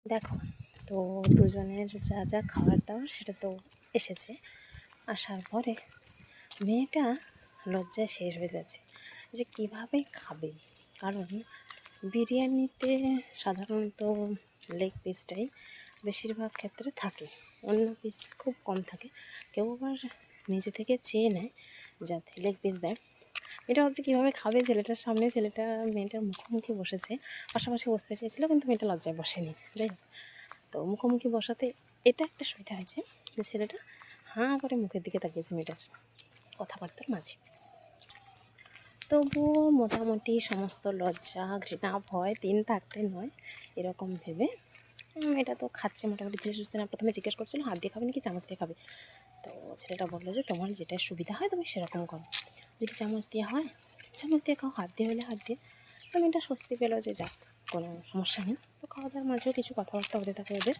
দেখো, তো দুজনের যা যা খাবার দাবার সেটা তো এসেছে। আসার পরে মেয়েটা লজ্জায় শেষ হয়ে যাচ্ছে যে কীভাবে খাবে। কারণ বিরিয়ানিতে সাধারণত লেগ পিসটাই বেশিরভাগ ক্ষেত্রে থাকে, অন্য পিস খুব কম থাকে। কেউ আবার নিজে থেকে চেয়ে নেয় যাতে লেগ পিস দেয়। এটা হচ্ছে কীভাবে খাবে ছেলেটার সামনে। ছেলেটা মেয়েটার মুখোমুখি বসেছে, পাশাপাশি বসতে চেয়েছিলো কিন্তু মেয়েটা লজ্জায় বসেনি। যাই হোক, তো মুখোমুখি বসাতে এটা একটা সুবিধা হয়েছে যে ছেলেটা হাঁ করে মুখের দিকে তাকিয়েছে মেয়েটার কথাবার্তার মাঝে। তবুও মোটামুটি সমস্ত লজ্জা, ঘৃণা, ভয় দিন থাকতে নয় এরকম ভেবে এটা তো খাচ্ছে মোটামুটি ধীরে সুস্থে। না, প্রথমে জিজ্ঞেস করছিলো হাত দিয়ে খাবে নাকি চামচ দিয়ে খাবে। তো ছেলেটা বললো যে তোমার যেটা সুবিধা হয় তুমি সেরকম করো, যদি চামচ দিয়ে হয় চামচ দিয়ে খাও, হাত দিয়ে হলে হাত দিয়ে। তো মেয়েটা স্বস্তি পেলো যে যাক কোনো সমস্যা নেই। তো খাওয়া দাওয়ার মাঝেও কিছু কথাবার্তা হতে থাকে ওদের।